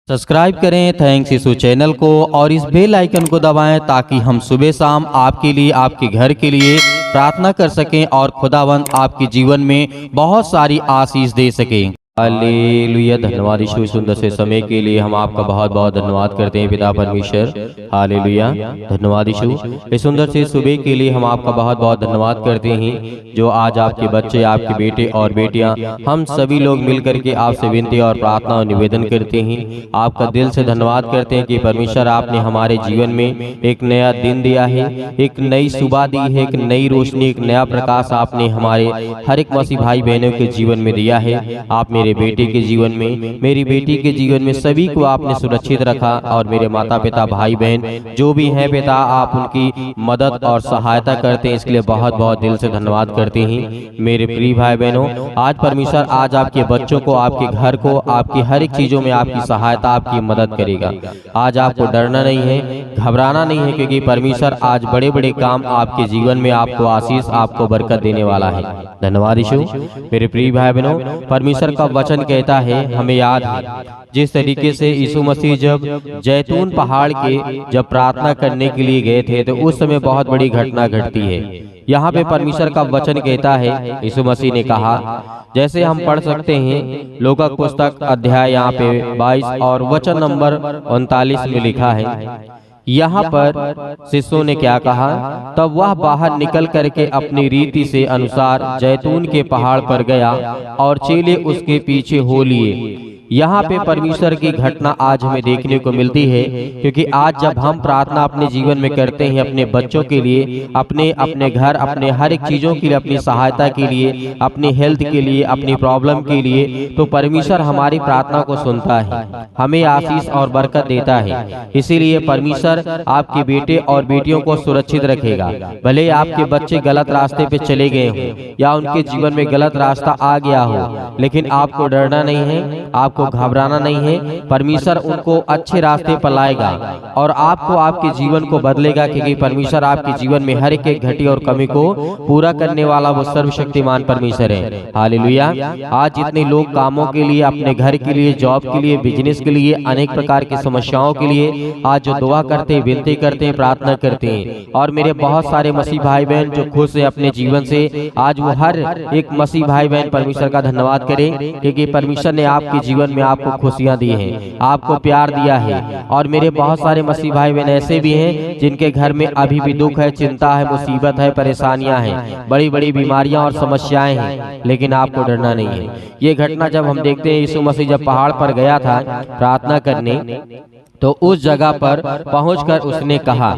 Subscribe करें thanks यीशु channel को और इस बेल आइकन को दबाएं ताकि हम सुबह शाम आपके लिए आपके घर के लिए प्रार्थना कर सकें और खुदावंद आपके जीवन में बहुत सारी आशीष दे सकें। हालेलुया। धन्यवाद यीशु, इस सुंदर से समय के लिए हम आपका बहुत बहुत धन्यवाद करते हैं पिता परमेश्वर। हालेलुया। धन्यवाद यीशु, इस सुंदर से सुबह के लिए हम आपका बहुत बहुत धन्यवाद करते हैं जो आज आपके बच्चे, आपके बेटे और बेटियां, हम सभी लोग मिलकर के आपसे विनती और प्रार्थना और निवेदन करते हैं। आपका दिल से धन्यवाद करते हैं कि परमेश्वर आपने हमारे जीवन में एक नया दिन दिया है, एक नई सुबह दी है, एक नई रोशनी, एक नया प्रकाश आपने हमारे हर एक मसीह भाई बहनों के जीवन में दिया है। आप मेरे बेटे के जीवन में, मेरी बेटी के जीवन में सभी को आपने सुरक्षित रखा और मेरे माता पिता भाई बहन जो भी हैं पिता, आप उनकी मदद और सहायता करते हैं, इसके लिए बहुत बहुत दिल से धन्यवाद करते हैं। मेरे प्रिय भाई बहनों, आज परमेश्वर आज आपके बच्चों को, आपके घर को, आपकी हर एक चीजों में आपकी सहायता, आपकी मदद करेगा। आज आपको डरना नहीं है, घबराना नहीं है, क्योंकि परमेश्वर आज बड़े बड़े काम आपके जीवन में आपको आशीष, आपको बरकत देने वाला है। धन्यवाद यीशु। मेरे प्रिय भाई बहनों, परमेश्वर का वचन कहता है, हमें याद है जिस तरीके से यीशु मसीह जब जैतून पहाड़ के जब प्रार्थना करने के लिए गए थे तो उस समय बहुत बड़ी घटना घटती है। यहाँ पे परमेश्वर का वचन कहता है, यीशु मसीह ने कहा, जैसे हम पढ़ सकते हैं लूका पुस्तक अध्याय यहाँ पे 22 और वचन नंबर 39 में लिखा है, यहाँ पर शिष्यों ने क्या कहा, तब वह बाहर निकल करके अपनी रीति से अनुसार जैतून के पहाड़ पर गया और चेले उसके पीछे हो लिए। यहाँ पे परमेश्वर की घटना आज हमें देखने को मिलती है, क्योंकि आज जब हम प्रार्थना अपने जीवन में करते हैं, अपने बच्चों के लिए, अपने घर, अपने हर एक चीजों के लिए, अपनी सहायता के लिए, अपनी हेल्थ के लिए, अपनी प्रॉब्लम के लिए, तो परमेश्वर हमारी प्रार्थना को सुनता है, हमें आशीष और बरकत देता है। इसीलिए परमेश्वर आपके बेटे और बेटियों को सुरक्षित रखेगा। भले आपके बच्चे गलत रास्ते पे चले गए हों या उनके जीवन में गलत रास्ता आ गया हो, लेकिन आपको डरना नहीं है, आपको घबराना नहीं है। परमेश्वर उनको अच्छे रास्ते पर लाएगा और आपको, आपके जीवन को बदलेगा, क्योंकि परमेश्वर आपके जीवन में हर एक घटी और कमी को पूरा करने वाला वो सर्वशक्तिमान परमेश्वर है। हालेलुया। आज जितने लोग कामों के लिए, अपने घर के लिए, जॉब के लिए, बिजनेस के लिए, अनेक प्रकार की समस्याओं के लिए आज जो दुआ करते हैं, विनती करते हैं, प्रार्थना करते हैं, और मेरे बहुत सारे मसीह भाई बहन जो खुश है अपने जीवन से, आज वो हर एक मसीह भाई बहन परमेश्वर का धन्यवाद करें, क्योंकि परमेश्वर ने आपके जीवन में आपको खुशियां दी हैं, आपको प्यार दिया है। और मेरे बहुत सारे मसीह भाई बहन ऐसे भी हैं जिनके घर में अभी भी दुख है, चिंता है, मुसीबत है, परेशानियां हैं, बड़ी बड़ी बीमारियां और समस्याएं हैं, लेकिन आपको डरना नहीं है। ये घटना जब हम देखते हैं, यीशु मसीह जब पहाड़ पर गया था प्रार्थना करने, तो उस जगह पर पहुंचकर उसने कहा,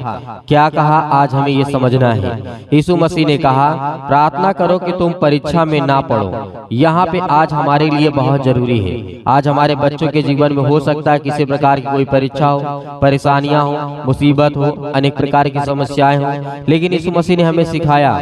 क्या कहा, आज हमें ये समझना है। यीशु मसीह ने कहा, प्रार्थना करो कि तुम परीक्षा में ना पड़ो। यहाँ पे आज हमारे लिए बहुत जरूरी है। आज हमारे बच्चों के जीवन में हो सकता है किसी प्रकार की कोई परीक्षा हो, परेशानियां हो, मुसीबत हो, अनेक प्रकार की समस्याएं हो, लेकिन यीशु मसीह ने हमें सिखाया,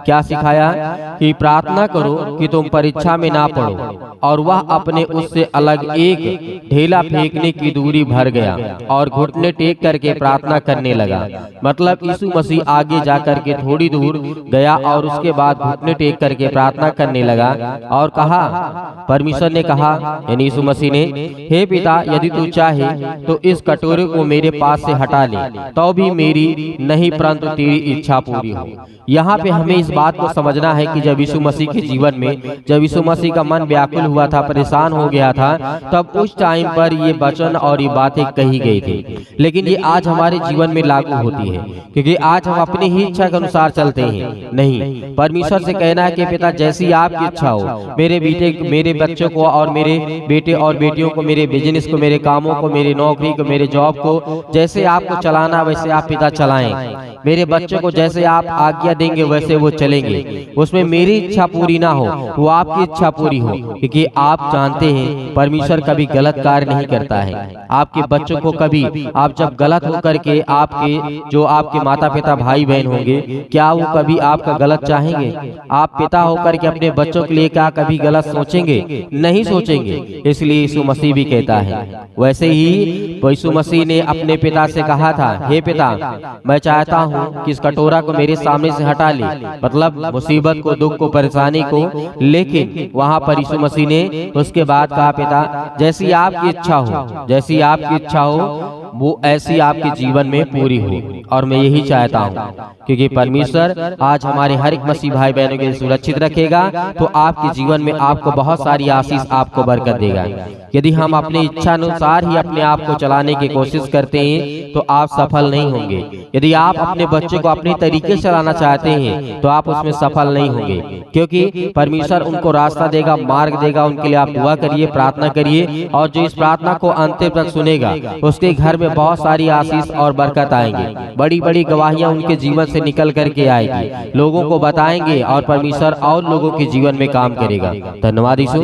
क्या सिखाया, कि प्रार्थना करो कि तुम परीक्षा में ना पड़ो। और वह अपने उससे अलग एक ढेला फेंकने की दूरी भर गया और घुटने टेक करके प्रार्थना करने लगा। मतलब यीशु मसीह आगे जाकर के थोड़ी दूर गया और उसके बाद घुटने टेक करके प्रार्थना करने लगा और कहा, परमेश्वर ने कहा, यानी यीशु मसीह ने, हे पिता, यदि तू चाहे तो इस कटोरे को मेरे पास से हटा ले, तो भी मेरी नहीं परंतु तेरी इच्छा पूरी हो। यहाँ पे हमें इस बात को समझना है कि जब यीशु मसीह के जीवन में, जब यीशु मसीह का मन व्याकुल हुआ था, परेशान हो गया था, तब उस टाइम पर ये वचन और ये बातें कही गई थी। लेकिन ये आज हमारे जीवन में लागू होती है, क्योंकि आज हम अपनी ही इच्छा के अनुसार चलते हैं। नहीं, परमेश्वर से कहना है कि पिता, जैसी आपकी इच्छा हो, मेरे बेटे, मेरे बच्चों को और मेरे बेटे और बेटियों को, मेरे बिजनेस को, मेरे कामों को, मेरी नौकरी को, मेरे जॉब को, जैसे आपको चलाना वैसे आप पिता चलाएं। मेरे बच्चों को जैसे आप आज्ञा देंगे वैसे वो चलेंगे। उसमें मेरी इच्छा पूरी ना हो, वो आपकी इच्छा पूरी हो, क्योंकि आप जानते हैं परमेश्वर कभी गलत कार्य नहीं करता है। आपके बच्चों को कभी, आप जब गलत होकर के, आपके जो आपके माता पिता भाई बहन होंगे, क्या वो कभी आपका गलत चाहेंगे? आप पिता होकर के अपने बच्चों के लिए क्या कभी गलत सोचेंगे? नहीं सोचेंगे। इसलिए इसलिए यीशु मसीह भी कहता है। वैसे ही यीशु मसीह ने अपने पिता से कहा था, हे पिता, मैं चाहता हूँ कि इस कटोरा को मेरे सामने से हटा ले, मतलब मुसीबत को, दुख को, परेशानी को। लेकिन वहाँ पर यीशु मसीह ने उसके बाद कहा, पिता, जैसी आपकी इच्छा हो, जैसी आपकी इच्छा हो वो ऐसी आपके जीवन में पूरी हो। और मैं यही चाहता हूँ, क्योंकि परमेश्वर आज हमारे हर एक मसीह भाई बहनों को सुरक्षित रखेगा, तो आपके जीवन में आपको बहुत सारी आशीष, आपको बरकत देगा। यदि हम अपनी इच्छा अनुसार ही अपने आप को चलाने की कोशिश करते हैं तो आप सफल नहीं होंगे। यदि आप अपने बच्चे को अपने तरीके से चलाना चाहते हैं तो आप उसमें सफल नहीं होंगे, क्योंकि परमेश्वर उनको रास्ता देगा, मार्ग देगा। उनके लिए आप दुआ करिए, प्रार्थना करिए, और जो इस प्रार्थना को अंतिम तक सुनेगा उसके घर में बहुत सारी आशीष और बरकत आएंगी। बड़ी बड़ी गवाहियां उनके जीवन से निकल करके आएगी, लोगों को बताएंगे, और परमेश्वर और लोगों के जीवन में काम करेगा। धन्यवाद यीशु,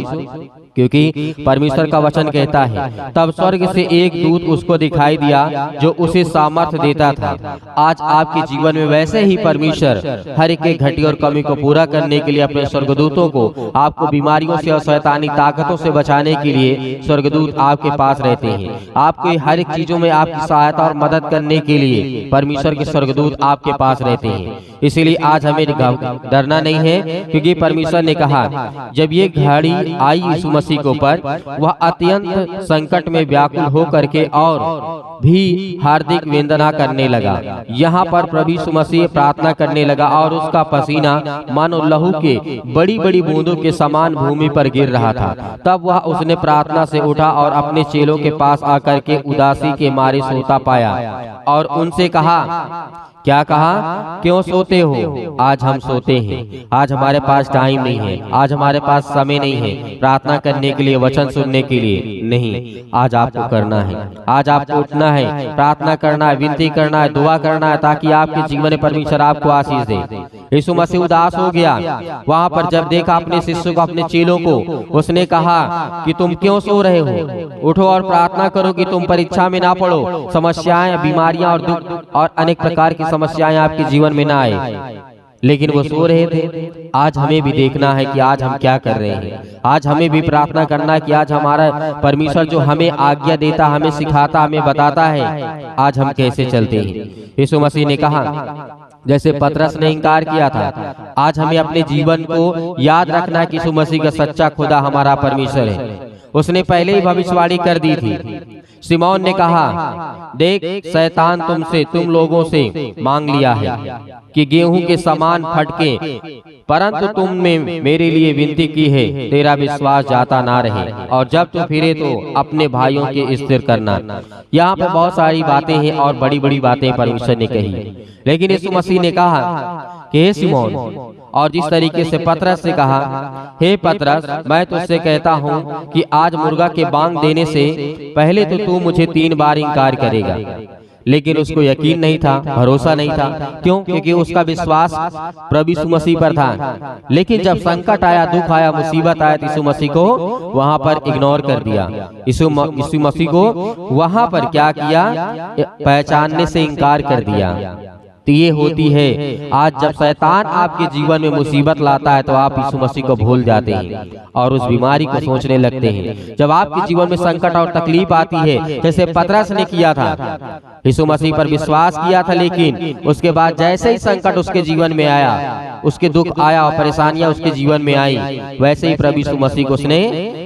क्योंकि परमेश्वर का वचन कहता है, तब स्वर्ग से एक दूत उसको दिखाई दिया जो उसे सामर्थ्य देता था। आज आपके जीवन में वैसे ही परमेश्वर हर एक घटी और कमी को पूरा करने के लिए अपने स्वर्गदूतों को, आपको बीमारियों से और शैतानी ताकतों से बचाने के लिए स्वर्गदूत आपके पास रहते हैं। आपको हर एक चीजों में आपकी सहायता और मदद करने के लिए परमेश्वर के स्वर्गदूत आपके पास रहते हैं। इसीलिए आज हमें डरना नहीं है, क्योंकि परमेश्वर ने कहा, जब ये घड़ी आई यीशु मसीह के ऊपर, वह अत्यंत संकट में व्याकुल हो करके और भी हार्दिक वेदना करने लगा। यहाँ पर प्रभु यीशु मसीह प्रार्थना करने लगा और उसका पसीना मानो लहू के बड़ी बड़ी बूंदों के समान भूमि पर गिर रहा था। तब वह उसने प्रार्थना से उठा और अपने चेलों के पास आकर के उदासी के मारे सोता पाया और उनसे कहा, क्या कहा, क्यों सोते हो? आज हम सोते हैं। आज हमारे पास टाइम नहीं है, आज हमारे पास समय नहीं है प्रार्थना करने के लिए, वचन सुनने के लिए नहीं। आज आपको करना है, आज आपको उठना है, प्रार्थना करना है, विनती करना है, दुआ करना है, ताकि आपके जीवन में परमेश्वर आपको आशीष दे। यीशु मसीह उदास हो गया वहाँ पर जब देखा अपने शिष्यों को, अपने चेलों को। उसने कहा कि तुम क्यों सो रहे हो? उठो और प्रार्थना करो कि तुम परीक्षा में ना पड़ो। समस्याएं, बीमारियां और दुख और अनेक प्रकार की समस्याएं आपके जीवन में ना आए। लेकिन वो सो रहे थे। आज हमें भी देखना है कि आज हम क्या कर रहे हैं। आज हमें भी प्रार्थना करना है कि आज हमारा परमेश्वर जो हमें आज्ञा देता, हमें सिखाता, हमें बताता है, आज हम कैसे चलते हैं। यीशु मसीह ने कहा, जैसे पतरस ने इनकार किया था, आज हमें अपने जीवन को याद रखना है कि यीशु मसीह का सच्चा खुदा हमारा परमेश्वर है। उसने पहले ही भविष्यवाणी कर दी थी। सिमोन ने कहा, देख, शैतान तुम लोगों से मांग लिया है कि गेहूं के समान फटके, परंतु तुमने मेरे लिए विनती की है, तेरा विश्वास जाता ना रहे, और जब तू फिरे तो अपने भाइयों के स्थिर करना। यहाँ पे बहुत सारी बातें हैं और बड़ी बड़ी बातें परमेश्वर ने कही, लेकिन यीशु मसीह ने कहा कि हे सिमोन, और जिस तरीके से पतरस से कहा, हे पतरस, मैं तुझसे कहता हूँ कि आज मुर्गा के बांग देने से पहले तो तू मुझे 3 बार इनकार करेगा। लेकिन उसको यकीन नहीं था, भरोसा नहीं था। क्यों? क्योंकि उसका विश्वास प्रभु यीशु मसीह पर था। लेकिन जब संकट आया, दुख आया, मुसीबत आया, तो यीशु मसीह को वहां पर इग्नोर कर दिया। यीशु मसीह को वहां पर क्या किया? पहचानने से इनकार कर दिया। तो ये होती है, आज जब शैतान आपके जीवन में मुसीबत लाता है तो आप यीशु मसीह को भूल जाते हैं और उस बीमारी को सोचने लगते हैं। जब आपके जीवन में संकट और तकलीफ आती है, जैसे पतरस ने किया था, यीशु मसीह पर विश्वास किया था, लेकिन उसके बाद जैसे ही संकट उसके जीवन में आया, उसके दुख आया और परेशानियां उसके जीवन में आई, वैसे ही प्रभु यीशु मसीह को उसने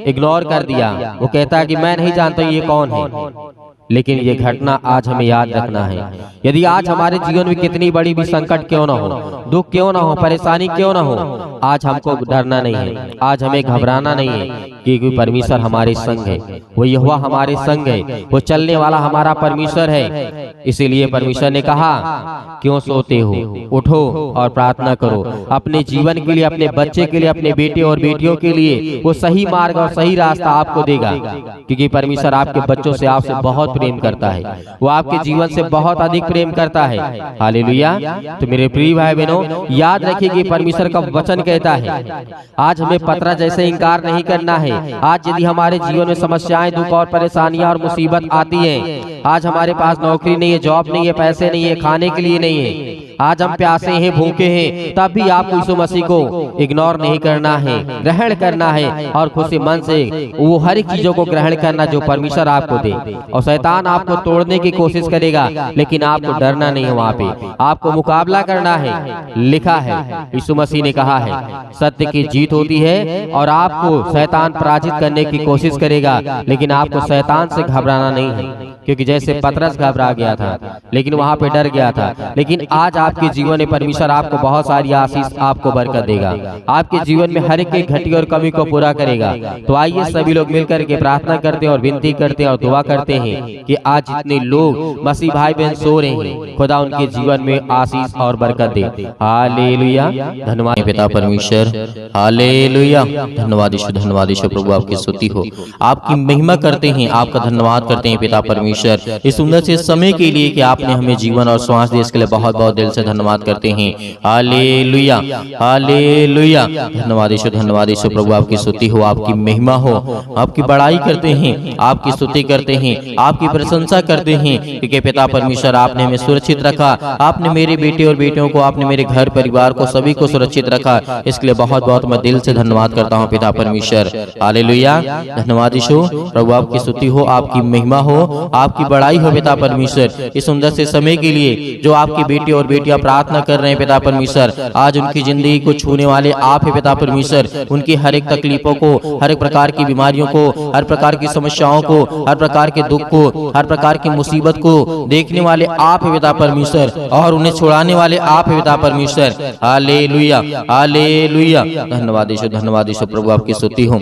इग्नोर कर दिया। वो कहता है कि मैं नहीं जानता ये कौन है। लेकिन ये घटना आज हमें याद रखना है। यदि आज हमारे जीवन में कितनी बड़ी भी संकट क्यों ना हो, दुख क्यों ना हो, परेशानी क्यों ना हो, आज हमको डरना नहीं है, आज हमें घबराना नहीं है, क्योंकि परमेश्वर हमारे संग है। वो यहोवा हमारे संग है, वो चलने वाला हमारा परमेश्वर है। इसीलिए परमेश्वर ने कहा, क्यों सोते हो? उठो और प्रार्थना करो अपने जीवन के लिए, अपने बच्चे के लिए, अपने बेटे और बेटियों के लिए। वो सही मार्ग और सही रास्ता आपको देगा, क्योंकि परमेश्वर आपके बच्चों से, आपसे बहुत प्रेम करता है। वो आपके जीवन से बहुत अधिक प्रेम करता है। हालेलुया। तो मेरे प्रिय भाई बहनों, याद रखिए कि परमेश्वर का वचन कहता है, आज हमें पतरस जैसे इनकार नहीं करना है। आज यदि हमारे जीवन में समस्याएं, दुख और परेशानियां और मुसीबत आती हैं, आज हमारे पास नौकरी नहीं है, जॉब नहीं है, पैसे नहीं है, खाने के लिए नहीं है, आज हम प्यासे हैं, भूखे हैं, तब भी आपको यीशु मसीह को इग्नोर नहीं करना है, ग्रहण करना है और खुशी मन से वो हर एक चीजों को ग्रहण करना जो परमेश्वर आपको दे। और शैतान आपको तोड़ने की कोशिश करेगा, लेकिन आपको डरना नहीं है, वहाँ पे आपको मुकाबला करना है। लिखा है, यीशु मसीह ने कहा है, सत्य की जीत होती है और आपको शैतान पराजित करने की कोशिश करेगा, लेकिन आपको शैतान से घबराना नहीं है। क्योंकि जैसे पतरस घबरा गया था, लेकिन वहां पे डर गया था, लेकिन आज आपके जीवन में परमेश्वर आपको बहुत सारी आशीष, आपको बरकत देगा, आपके जीवन में हर एक घटी और कमी को पूरा करेगा। तो आइए सभी लोग मिलकर के प्रार्थना करते हैं और विनती करते हैं और दुआ करते हैं कि आज जितने लोग मसीह भाई बहन सो रहे हैं, खुदा उनके जीवन में आशीष और बरकत दे। हालेलुया, धन्यवाद पिता परमेश्वर, हालेलुया, धन्यवाद यीशु, धन्यवाद यीशु प्रभु, आपकी स्तुति हो, आपकी महिमा करते हैं, आपका धन्यवाद करते हैं पिता परमेश्वर इस सुंदर से समय के लिए कि आपने हमें जीवन और श्वास दिया, इसके लिए बहुत बहुत दिल से धन्यवाद करते हैं। हालेलुया, हालेलुया, धन्यवाद यीशु, धन्यवाद यीशु प्रभु, आपकी स्तुति हो, आपकी महिमा हो, आपकी बड़ाई करते हैं, आपकी स्तुति करते हैं, आपकी प्रशंसा करते हैं, क्योंकि पिता परमेश्वर आपने हमें सुरक्षित रखा, आपने मेरे बेटे और बेटियों को, आपने मेरे घर परिवार को, सभी को सुरक्षित रखा, इसके लिए बहुत बहुत मैं दिल से धन्यवाद करता हूँ पिता परमेश्वर। हालेलुया, धन्यवाद यीशु प्रभु, आपकी स्तुति हो, आपकी महिमा हो, आपकी बड़ाई हो पिता परमेश्वर। इस सुंदर से समय के लिए जो आपके बेटे और बेटियां प्रार्थना कर रहे हैं पिता परमेश्वर, आज उनकी जिंदगी को छूने वाले आप है पिता परमेश्वर, उनकी हर एक तकलीफों को, हर एक प्रकार की बीमारियों को, हर प्रकार की समस्याओं को, हर प्रकार के दुख को, हर प्रकार की मुसीबत को देखने वाले आप है पिता परमेश्वर, और उन्हें छुड़ाने वाले आप है पिता परमेश्वर। हालेलुया, हालेलुया, धन्यवाद यीशु, धन्यवाद यीशु प्रभु, आपकी स्तुति हो।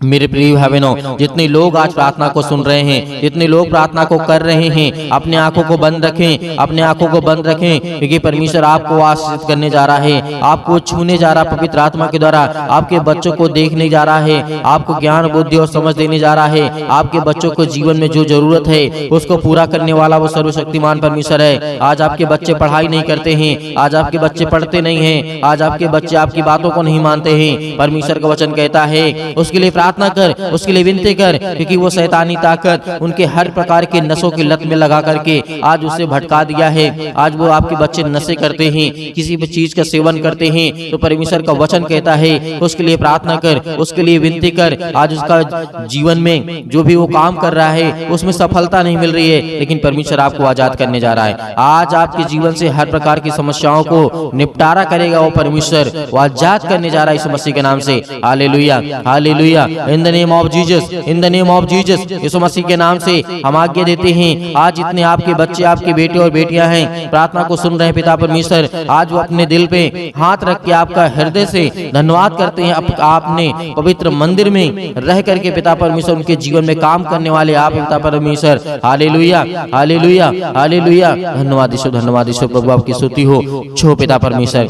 मेरे प्रिय भाई बहनों, जितने लोग आज प्रार्थना को सुन रहे हैं, जितने लोग प्रार्थना को कर रहे हैं, अपने आंखों को बंद रखें, अपने आंखों को बंद रखें, क्योंकि परमेश्वर आपको आशीषित करने जा रहा है, आपको छूने जा रहा है पवित्र आत्मा के द्वारा, आपके बच्चों को देखने जा रहा है, आपको ज्ञान बुद्धि और समझ देने जा रहा है, आपके बच्चों को जीवन में जो जरूरत है उसको पूरा करने वाला वो सर्वशक्तिमान परमेश्वर है। आज आपके बच्चे पढ़ाई नहीं करते हैं, आज आपके बच्चे पढ़ते नहीं हैं, आज आपके बच्चे आपकी बातों को नहीं मानते हैं, परमेश्वर का वचन कहता है उसके लिए प्रार्थना कर, उसके लिए विनती कर, क्योंकि वो शैतानी ताकत उनके हर प्रकार के नशों की लत में लगा करके आज उसे भटका दिया है। आज वो आपके बच्चे नशे करते हैं, किसी भी चीज का सेवन करते हैं, तो परमेश्वर का वचन कहता है उसके लिए प्रार्थना कर, उसके लिए विनती कर। आज उसका जीवन में जो भी वो काम कर रहा है उसमें सफलता नहीं मिल रही है, लेकिन परमेश्वर आपको आजाद करने जा रहा है। आज आपके जीवन से हर प्रकार की समस्याओं को निपटारा करेगा वो परमेश्वर, वो आजाद करने जा रहा है यीशु मसीह के नाम से। Hallelujah, hallelujah, in the name of Jesus, in the name of Jesus, यीशु मसीह के नाम से हम आज्ञा देते हैं। आज जितने आपके बच्चे, आपके बेटे और बेटियां हैं, प्रार्थना को सुन रहे हैं पिता परमेश्वर, आज वो अपने दिल पे हाथ रख के आपका हृदय से धन्यवाद करते हैं। आपने पवित्र मंदिर में रह करके पिता परमेश्वर उनके जीवन में काम करने वाले आप पिता परमेश्वर। हालेलुया, हालेलुया, हालेलुया, धन्यवाद यीशु, धन्यवाद यीशु प्रभु, आपकी स्तुति हो। छो पिता परमेश्वर,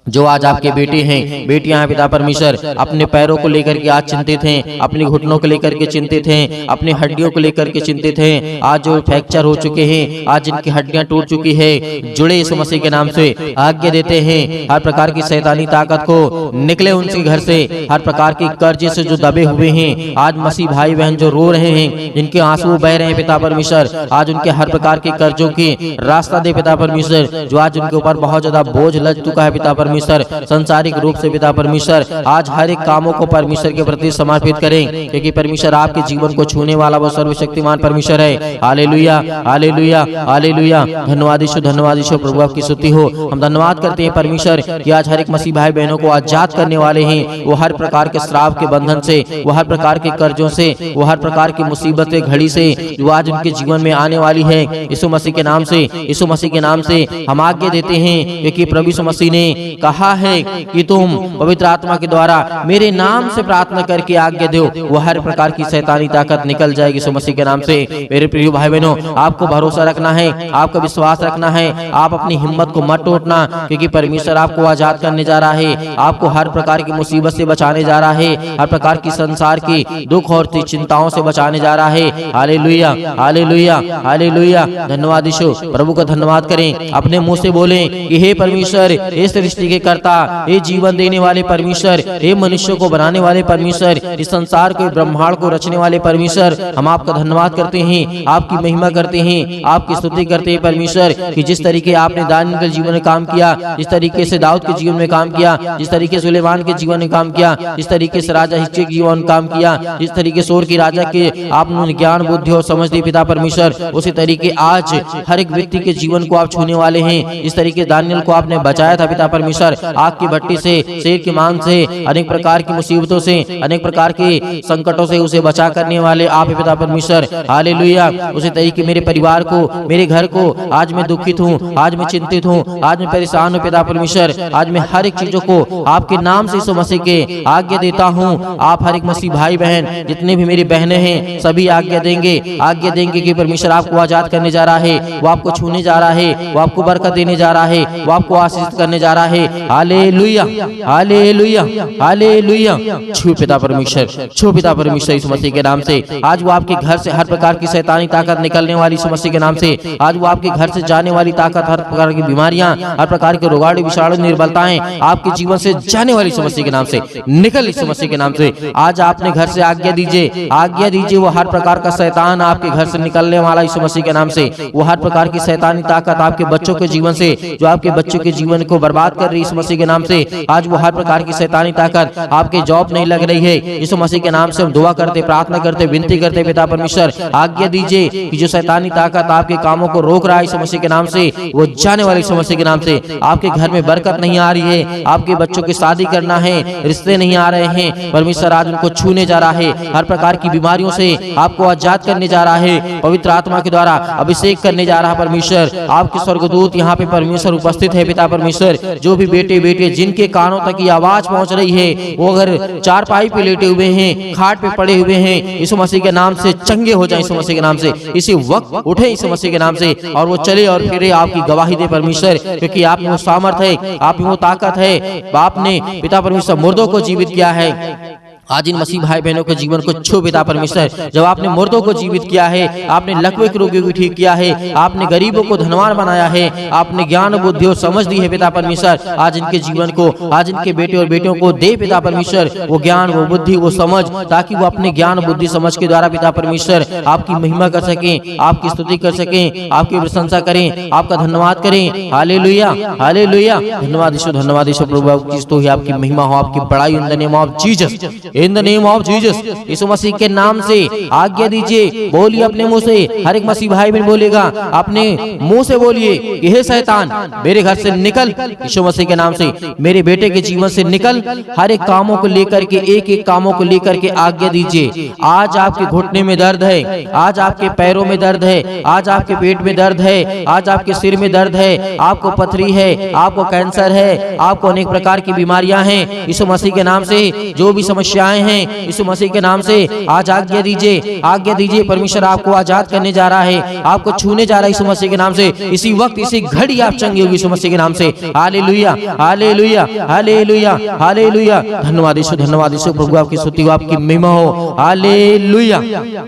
जो आज आपके बेटे हैं, बेटियां हैं पिता परमेश्वर, अपने पैरों को लेकर के आज चिंतित हैं, अपने घुटनों को लेकर के चिंतित हैं, अपनी हड्डियों को लेकर के चिंतित हैं, आज जो फ्रैक्चर हो चुके हैं, आज जिनकी हड्डियां टूट चुकी है, जुड़े यीशु मसीह के नाम से आज्ञा देते हैं हर प्रकार की शैतानी ताकत को निकले उनके घर से, हर प्रकार के कर्जे से जो दबे हुए हैं, आज मसीह भाई बहन जो रो रहे हैं, जिनके आंसू बह रहे हैं पिता परमेश्वर, आज उनके हर प्रकार के कर्जों की रास्ता दे पिता परमेश्वर, जो आज उनके ऊपर बहुत ज्यादा बोझ लग चुका है पिता परमेश्वर, संसारिक रूप से पिता परमेश्वर, आज हर एक कामों को परमेश्वर के प्रति समर्पित करें, क्योंकि परमेश्वर आपके जीवन को छूने वाला वो सर्वशक्तिमान परमेश्वर है। हालेलुया, हालेलुया, हालेलुया, धन्यवाद यीशु, धन्यवाद यीशु प्रभु, आपकी स्तुति हो। हम धन्यवाद करते हैं परमेश्वर कि आज हर एक मसीह भाई बहनों को आजाद करने वाले हैं, वो हर प्रकार के श्राप के बंधन से, वो हर प्रकार के कर्जों से, वो हर प्रकार की मुसीबतें घड़ी से जो आज उनके जीवन में आने वाली है, यीशु मसीह के नाम से, यीशु मसीह के नाम से हम आज्ञा देते हैं, क्योंकि प्रभु यीशु मसीह ने कहा है कि तुम पवित्र आत्मा के द्वारा मेरे नाम से प्रार्थना करके आज्ञा दो, वो हर प्रकार की शैतानी ताकत निकल जाएगी यीशु मसीह के नाम से। मेरे प्रिय भाई बहनों, आपको भरोसा रखना है, आपको विश्वास रखना है, आप अपनी हिम्मत को मत टूटना, क्योंकि परमेश्वर आपको आजाद करने जा रहा है, आपको हर प्रकार की मुसीबत से बचाने जा रहा है, हर प्रकार की संसार की दुख और चिंताओं से बचाने जा रहा है। हालेलुया, हालेलुया, हालेलुया, धन्यवाद यीशु प्रभु का धन्यवाद करें, अपने मुंह से बोलें कि हे परमेश्वर, हे सृष्टि के कर्ता, हे जीवन देने वाले परमेश्वर, हे मनुष्य को बनाने वाले परमेश्वर, परमेश्वर, इस संसार को, ब्रह्मांड को रचने वाले परमेश्वर, हम आपका धन्यवाद करते हैं, आपकी महिमा करते हैं, आपकी स्तुति करते हैं परमेश्वर, कि जिस तरीके आपने दानियल के जीवन में काम किया, जिस तरीके से दाऊद के जीवन में काम किया, जिस तरीके से सुलेमान के जीवन में काम किया, जिस तरीके से राजा हिजकिय्याह के जीवन में काम किया, जिस तरीके से और की राजा के आपने ज्ञान बुद्धि और समझ दी पिता परमेश्वर, उसी तरीके आज हर एक व्यक्ति के जीवन को आप छूने वाले हैं। इस तरीके दानियल को आपने बचाया था पिता परमेश्वर, आग की भट्टी से, शेर की मांग से, अनेक प्रकार की मुसीबतों से, अनेक प्रकार के संकटों से उसे बचा करने वाले आप पिता परमेश्वर। हालेलुया। उसी तरीके मेरे परिवार को, मेरे घर को, आज मैं दुखित हूँ, आज मैं चिंतित हूँ, आज मैं परेशान हूँ पिता परमेश्वर, आज मैं हर एक चीजों को आपके नाम से यीशु मसीह के आज्ञा देता हूँ। आप हर एक मसीह भाई बहन, जितने भी मेरी बहनें हैं, सभी आज्ञा देंगे कि परमेश्वर आपको आजाद करने जा रहा है, वो आपको छूने जा रहा है, वो आपको बरकत देने जा रहा है, वो आपको आशीष करने जा रहा है। Hallelujah, hallelujah, hallelujah. छू पिता परमेश्वर, छू पिता परमेश्वर यीशु मसीह के नाम से। आज वो आपके घर से हर प्रकार की शैतानी ताकत निकलने वाली यीशु मसीह के नाम से। आज वो आपके घर से जाने वाली ताकत, हर प्रकार की बीमारियां, हर प्रकार के रोगाणु, विषाणु, निर्बलताएं आपके जीवन से जाने वाली यीशु मसीह के नाम से निकल, यीशु मसीह के नाम से। आज आपने घर से आज्ञा दीजिए, वो हर प्रकार का शैतान आपके घर से निकलने वाला यीशु मसीह के नाम से। वो हर प्रकार की शैतानी ताकत आपके बच्चों के जीवन से, जो आपके बच्चों के जीवन को बर्बाद कर रही है यीशु मसीह के नाम से, आज वो हर प्रकार की शैतानी ताकत आपके जॉब नहीं लग रही है, यीशु मसीह के नाम से हम दुआ करते, प्रार्थना करते, विनती करते पिता परमेश्वर, आज्ञा दीजिए कि जो शैतानी ताकत आपके कामों को रोक रहा है यीशु मसीह के नाम से, वो जाने वाले यीशु मसीह के नाम से। आपके घर में बरकत नहीं आ रही है, आपके बच्चों की शादी करना है, रिश्ते नहीं आ रहे हैं, परमेश्वर आज उनको छूने जा रहा है, हर प्रकार की बीमारियों से आपको आजाद करने जा रहा है, पवित्र आत्मा के द्वारा अभिषेक करने जा रहा है परमेश्वर। आपके स्वर्गदूत यहाँ पे परमेश्वर उपस्थित है पिता परमेश्वर। जो भी बेटे जिनके कानों तक ये आवाज पहुंच रही है, वो अगर चारपाई पे लेटे हुए हैं, खाट पे पड़े हुए हैं, यीशु मसीह के नाम से चंगे हो जाए, यीशु मसीह के नाम से इसी वक्त उठे यीशु मसीह के नाम से, और वो चले और फिरे आपकी गवाही दे परमेश्वर, क्योंकि आप में वो सामर्थ है, आप में वो ताकत है। आपने पिता परमेश्वर मुर्दों को जीवित किया है। आज इन मसीह भाई बहनों के जीवन को छू पिता परमेश्वर। जब आपने मुर्दों को जीवित किया है, आपने लकवे के रोगियों को ठीक किया है, आपने गरीबों को धनवान बनाया है, आपने ज्ञान बुद्धि और समझ दी है पिता परमेश्वर। आज इनके जीवन को, आज इनके बेटे और बेटियों को दे पिता परमेश्वर वो ज्ञान, वो बुद्धि, वो समझ, ताकि वो अपने ज्ञान बुद्धि समझ के द्वारा पिता परमेश्वर आपकी महिमा कर सकें, आपकी स्तुति कर सकें, आपकी प्रशंसा करें, आपका धन्यवाद करें। Hallelujah, hallelujah. धन्यवाद यीशु, धन्यवाद यीशु प्रभु, आपकी स्तुति, आपकी महिमा हो, आपकी बड़ाई in the name of Jesus, in the name of Jesus. यीशु मसीह के नाम से आज्ञा दीजिए, बोलिए अपने मुंह से, हर एक मसीह भाई बहन बोलेगा, अपने मुंह से बोलिए कि हे शैतान मेरे घर से निकल, यीशु मसीह के नाम से मेरे बेटे के जीवन से निकल। हर एक कामों को लेकर के, एक एक कामों को लेकर के आज्ञा दीजिए। आज आपके घुटने में दर्द है, आज आपके पैरों में दर्द है, आज आपके पेट में दर्द है, आज आपके सिर में दर्द है, आपको पथरी है, आपको कैंसर है, आपको अनेक प्रकार की बीमारियां हैं, यीशु मसीह के नाम से जो भी समस्याएं हैं, यीशु मसीह के नाम से आज आज्ञा दीजिए, आज्ञा दीजिए। परमेश्वर आपको आजाद करने जा रहा है, आपको छूने जा रहा है यीशु मसीह के नाम से। इसी वक्त, इसी घड़ी आप चंगे होगी यीशु मसीह के नाम से। Hallelujah, hallelujah, hallelujah, hallelujah. धन्यवाद यीशु, धन्यवाद यीशु प्रभु, आपकी स्तुति हो, आपकी महिमा हो। Hallelujah,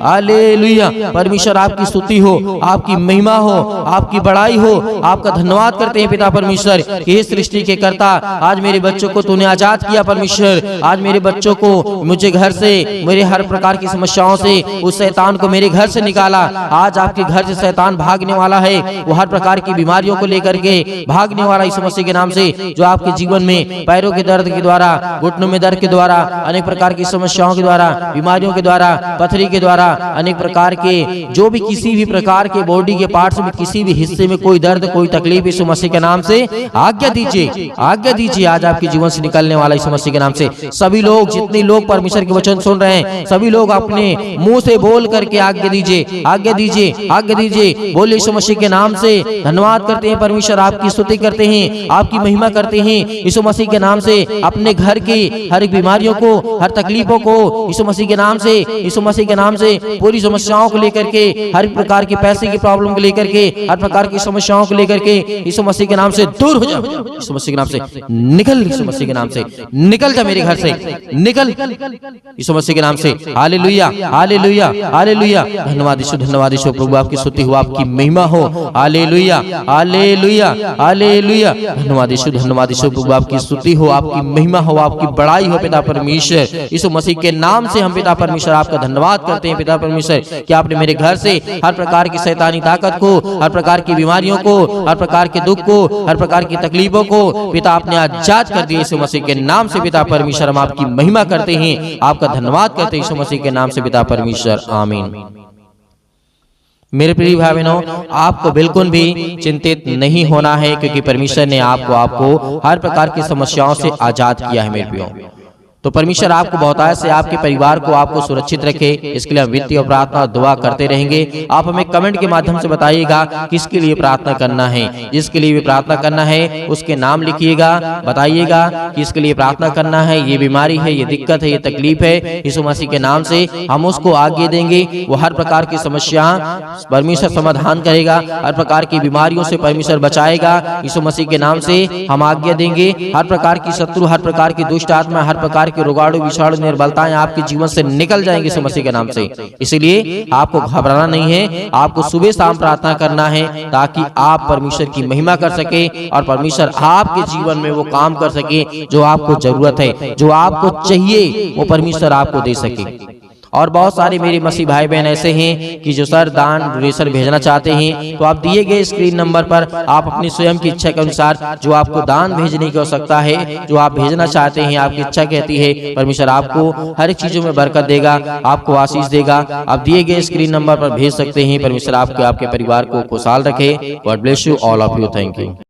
hallelujah. परमेश्वर आपकी स्तुति हो, आपकी महिमा हो, आपकी बड़ाई हो। आपका धन्यवाद करते हैं पिता परमेश्वर कि हे सृष्टि के कर्ता, आज मेरे बच्चों को तूने आजाद किया परमेश्वर। आज मेरे बच्चों को, मुझे घर से, मेरे हर प्रकार की समस्याओं से, उस शैतान को मेरे घर से निकाला। आज आपके घर से शैतान भागने वाला है, वो हर प्रकार की बीमारियों को लेकर के भागने वाला यीशु मसीह के नाम से। जो आपके जीवन में पैरों के दर्द के द्वारा, घुटनों में दर्द के द्वारा, अनेक प्रकार की समस्याओं के द्वारा, बीमारियों के द्वारा, पथरी के द्वारा, अनेक प्रकार के जो भी किसी भी प्रकार के बॉडी के पार्ट्स में किसी भी हिस्से में कोई दर्द, कोई तकलीफ, यीशु मसीह के नाम से आज्ञा दीजिए, आज्ञा दीजिए। आज आपके जीवन से निकलने वाला यीशु मसीह के नाम से सभी लोग, जितने लोग परमेश्वर के वचन सुन रहे हैं, सभी लोग अपने मुंह से बोल करके आज्ञा दीजिए, आज्ञा दीजिए, आज्ञा दीजिए। बोले यीशु मसीह के नाम से धन्यवाद करते हैं परमेश्वर, आपकी स्तुति करते हैं, आपकी महिमा करते हैं। यीशु मसीह के नाम से अपने घर की हर एक बीमारियों को, हर तकलीफों को यीशु मसीह के नाम से, यीशु मसीह के नाम से पूरी समस्याओं को लेकर के, हर प्रकार की पैसे की प्रॉब्लम को लेकर के, हर प्रकार की समस्याओं को लेकर के यीशु मसीह के नाम से दूर हो जाओ। यीशु मसीह के नाम से निकल, यीशु मसीह के नाम से निकल जा मेरे घर से, निकल यीशु मसीह के नाम से हालेलुया, हालेलुया, हालेलुया। धन्यवाद यीशु, धन्यवाद यीशु प्रभु, आपकी स्तुति हो, आपकी महिमा हो। Hallelujah, hallelujah, hallelujah. धन्यवाद यीशु, धन्यवाद यीशु प्रभु, आपकी स्तुति हो, आपकी महिमा हो, आपकी बड़ाई हो पिता परमेश्वर। यीशु मसीह के नाम से हम पिता परमेश्वर आपका धन्यवाद करते हैं पिता परमेश्वर कि आपने मेरे घर से हर प्रकार की शैतानी ताकत को, हर प्रकार की बीमारियों को, हर प्रकार के दुख को, हर प्रकार की तकलीफों को पिता आपने आजाद कर दिया। यीशु मसीह के नाम से पिता परमेश्वर हम आपकी महिमा करते हैं, आपका धन्यवाद करते हैं यीशु मसीह के नाम से पिता परमेश्वर, आमीन। मेरे प्रिय भाई बहनों, आपको बिल्कुल भी चिंतित नहीं होना है, क्योंकि परमेश्वर ने आपको हर प्रकार की समस्याओं से आजाद किया है। मेरे प्रियो, तो परमेश्वर आपको बहुतायत से आपके परिवार को आपको सुरक्षित रखे, इसके लिए हम विनती और प्रार्थना और दुआ करते रहेंगे। आप हमें कमेंट के माध्यम से बताइएगा किसके लिए प्रार्थना करना है। जिसके लिए भी प्रार्थना करना है उसके नाम लिखिएगा, बताइएगा कि इसके लिए प्रार्थना करना है, ये बीमारी है, ये दिक्कत है, ये तकलीफ है, यीशु मसीह के नाम से हम उसको आगे देंगे। वो हर प्रकार की समस्या परमेश्वर समाधान करेगा, हर प्रकार की बीमारियों से परमेश्वर बचाएगा। यीशु मसीह के नाम से हम आज्ञा देंगे, हर प्रकार की शत्रु, हर प्रकार की दुष्ट आत्मा, हर प्रकार की रोगाणु विषाणु निर्बलताएं आपके जीवन से निकल जाएंगे यीशु मसीह के नाम से। इसलिए आपको घबराना नहीं है, आपको सुबह शाम प्रार्थना करना है ताकि आप परमेश्वर की महिमा कर सके और परमेश्वर आपके जीवन में वो काम कर सके जो आपको जरूरत है, जो आपको चाहिए वो परमेश्वर आपको दे सके। और बहुत सारे मेरे मसीह भाई बहन ऐसे हैं कि जो सर दान डोनेशन भेजना चाहते हैं, तो आप दिए गए स्क्रीन नंबर पर आप अपनी स्वयं की इच्छा के अनुसार जो आपको दान भेजने की आवश्यकता है, जो आप भेजना चाहते हैं, आपकी इच्छा कहती है, परमेश्वर आपको हर एक चीजों में बरकत देगा, आपको आशीष देगा। आप दिए गए स्क्रीन नंबर पर भेज सकते हैं। परमेश्वर आपके परिवार को खुशहाल रखे। God bless you all of you. Thank you.